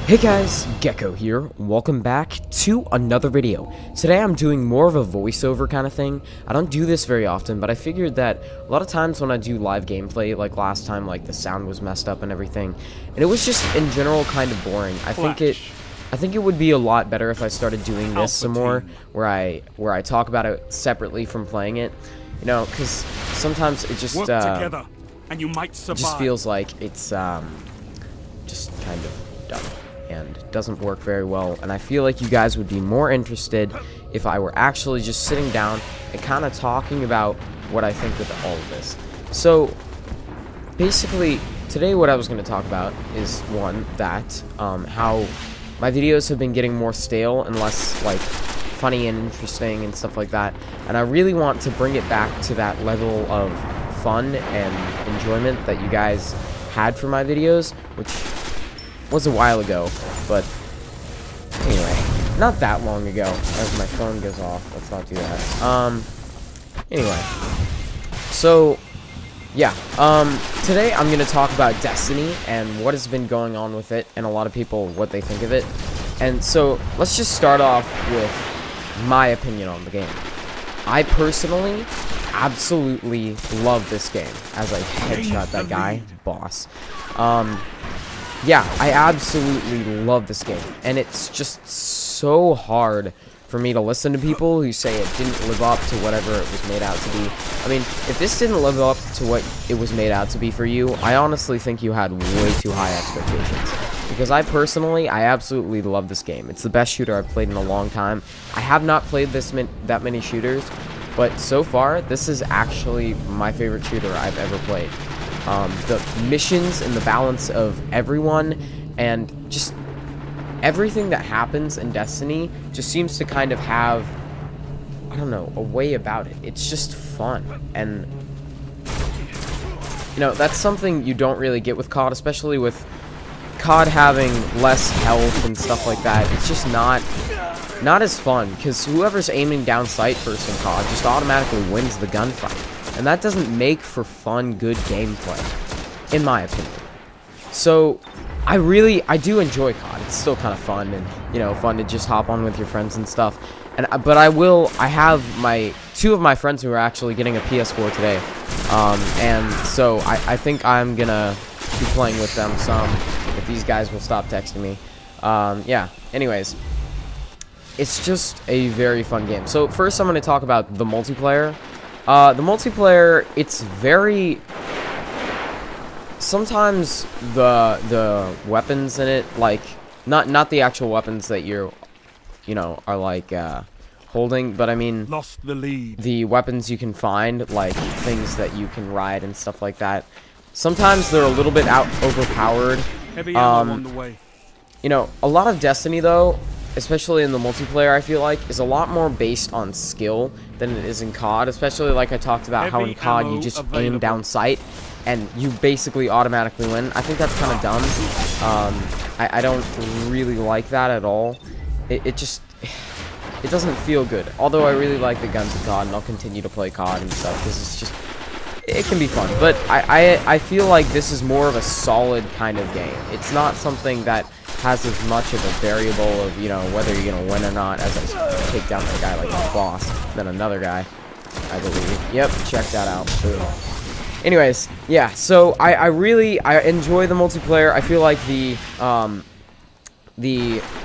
Hey guys, Gecko here. Welcome back to another video. Today I'm doing more of a voiceover kind of thing. I don't do this very often, but I figured that a lot of times when I do live gameplay, like last time, like the sound was messed up and everything, and it was just in general kind of boring. I think it would be a lot better if I started doing this some more, where I talk about it separately from playing it. You know, because sometimes it just work together, and you might survive. It just feels like it's just kind of dumb and doesn't work very well, and I feel like you guys would be more interested if I were actually just sitting down and kind of talking about what I think with all of this. So basically today what I was going to talk about is one, that how my videos have been getting more stale and less like funny and interesting and stuff like that, and I really want to bring it back to that level of fun and enjoyment that you guys had for my videos, which was a while ago, but anyway, not that long ago. As my phone goes off, let's not do that. Anyway, so yeah, today I'm gonna talk about Destiny and what has been going on with it, and a lot of people what they think of it. And so let's just start off with my opinion on the game. I personally absolutely love this game. As I headshot that guy, boss. Yeah, I absolutely love this game, and it's just so hard for me to listen to people who say it didn't live up to whatever it was made out to be. I mean, if this didn't live up to what it was made out to be for you, I honestly think you had way too high expectations. Because I absolutely love this game. It's the best shooter I've played in a long time. I have not played that many shooters, but so far, this is actually my favorite shooter I've ever played. The missions and the balance of everyone and just everything that happens in Destiny just seems to kind of have, I don't know, a way about it. It's just fun, and you know, that's something you don't really get with COD, especially with COD having less health and stuff like that. It's just not as fun, because whoever's aiming down sight first in COD just automatically wins the gunfight. And that doesn't make for fun, good gameplay, in my opinion. So, I do enjoy COD. It's still kind of fun, and, you know, fun to just hop on with your friends and stuff. But I have two of my friends who are actually getting a PS4 today. And so, I think I'm gonna be playing with them some, if these guys will stop texting me. Yeah, anyways. It's just a very fun game. So, first I'm gonna talk about the multiplayer. The multiplayer, it's very... Sometimes the weapons in it, like, not the actual weapons that you know, are like, holding, but I mean... Lost the lead. The weapons you can find, like, things that you can ride and stuff like that. Sometimes they're a little bit overpowered. Heavy ammo on the way. You know, a lot of Destiny, though, especially in the multiplayer, I feel like, is a lot more based on skill than it is in COD, especially like I talked about how in COD you just aim down sight and you basically automatically win. I think that's kind of dumb. I don't really like that at all. It doesn't feel good. Although I really like the guns in COD, and I'll continue to play COD and stuff, because it's just, it can be fun. But I feel like this is more of a solid kind of game. It's not something that has as much of a variable of, you know, whether you're gonna win or not, as I take down a guy like a boss, then another guy, I believe. Yep, check that out. Boom. Anyways, yeah, so I enjoy the multiplayer. I feel like the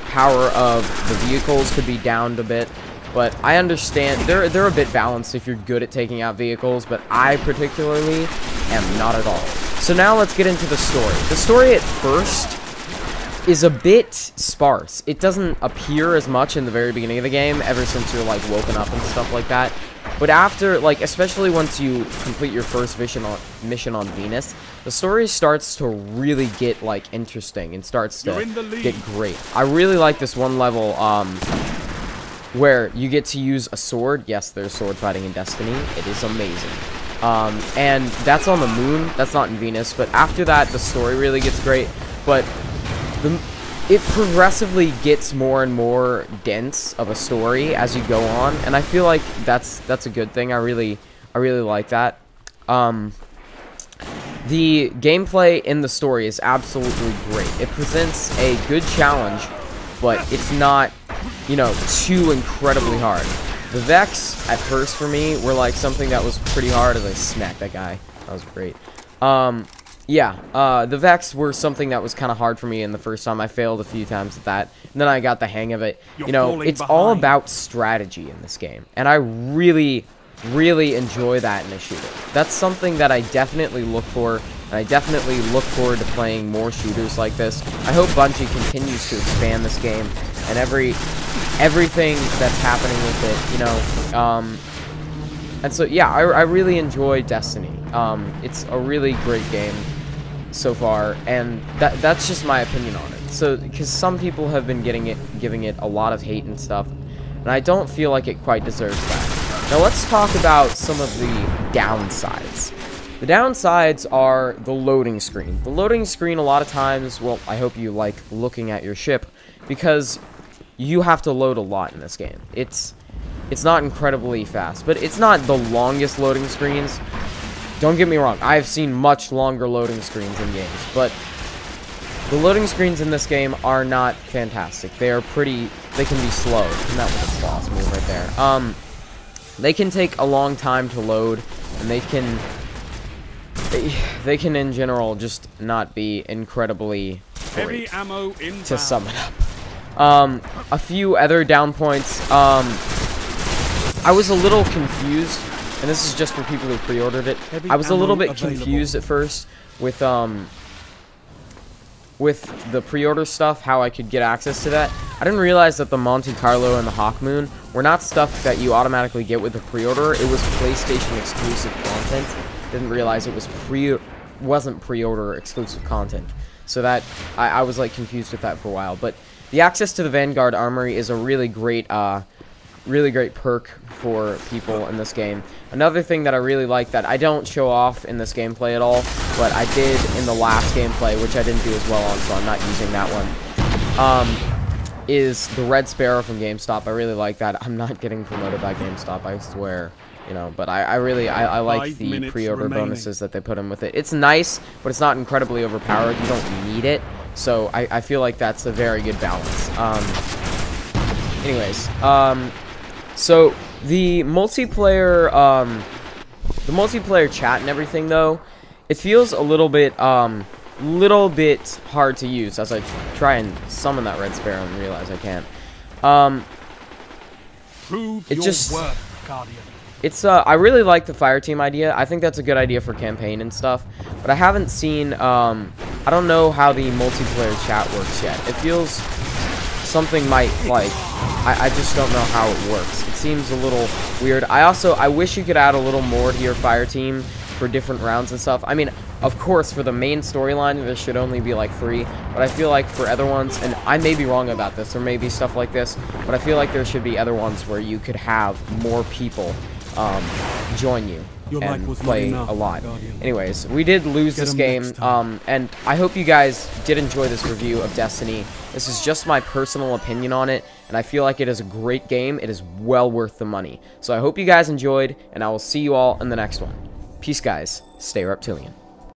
power of the vehicles could be downed a bit, but I understand they're a bit balanced if you're good at taking out vehicles, but I particularly am not at all. So now let's get into the story. The story at first is a bit sparse. It doesn't appear as much in the very beginning of the game, ever since you're like woken up and stuff like that. But after, like, especially once you complete your first mission on Venus, the story starts to really get like interesting and starts to get great. I really like this one level where you get to use a sword. Yes, there's sword fighting in Destiny. It is amazing. And that's on the moon. That's not in Venus. But after that, the story really gets great. But it progressively gets more and more dense of a story as you go on, and I feel like that's a good thing. I really like that. The gameplay in the story is absolutely great. It presents a good challenge, but it's not, you know, too incredibly hard. The Vex, at first for me, were like something that was pretty hard as I smacked that guy. That was great. The Vex were something that was kind of hard for me in the first time. I failed a few times at that, and then I got the hang of it. You know, it's all about strategy in this game, and I really enjoy that in a shooter. That's something that I definitely look for, and I definitely look forward to playing more shooters like this. I hope Bungie continues to expand this game, and everything that's happening with it, you know. And so, yeah, I really enjoy Destiny. It's a really great game so far, and that's just my opinion on it. So, because some people have been giving it a lot of hate and stuff, and I don't feel like it quite deserves that. Now, let's talk about some of the downsides. The downsides are the loading screen. The loading screen, a lot of times, well, I hope you like looking at your ship, because you have to load a lot in this game. It's not incredibly fast, but it's not the longest loading screens. Don't get me wrong, I've seen much longer loading screens in games, but the loading screens in this game are not fantastic. They can be slow. And that was a boss move right there. They can take a long time to load, and they can in general just not be incredibly great, to sum it up. A few other down points. I was a little confused, and this is just for people who pre-ordered it. I was a little bit confused at first with the pre-order stuff, how I could get access to that. I didn't realize that the Monte Carlo and the Hawk Moon were not stuff that you automatically get with the pre-order. It was PlayStation exclusive content. Didn't realize it was wasn't pre-order exclusive content. So that I was like confused with that for a while. But the access to the Vanguard Armory is a really great perk for people in this game. Another thing that I really like that I don't show off in this gameplay at all, but I did in the last gameplay, which I didn't do as well on, so I'm not using that one, is the Red Sparrow from GameStop. I really like that. I'm not getting promoted by GameStop, I swear. You know, but I like the pre-order bonuses that they put in with it. It's nice, but it's not incredibly overpowered. You don't need it, so I feel like that's a very good balance. Anyways, so the multiplayer chat and everything, though, it feels a little bit hard to use as I try and summon that Red Sparrow and realize I can't. I really like the fire team idea. I think that's a good idea for campaign and stuff, but I haven't seen, I don't know how the multiplayer chat works yet. It feels something might, like, I just don't know how it works. It seems a little weird. I wish you could add a little more to your fire team for different rounds and stuff. I mean, of course, for the main storyline, there should only be, like, 3, but I feel like for other ones, and I may be wrong about this, there may be stuff like this, but I feel like there should be other ones where you could have more people join you and play a lot. Anyways, we did lose this game, and I hope you guys did enjoy this review of Destiny. This is just my personal opinion on it, and I feel like it is a great game. It is well worth the money. So I hope you guys enjoyed, and I will see you all in the next one. Peace, guys. Stay reptilian.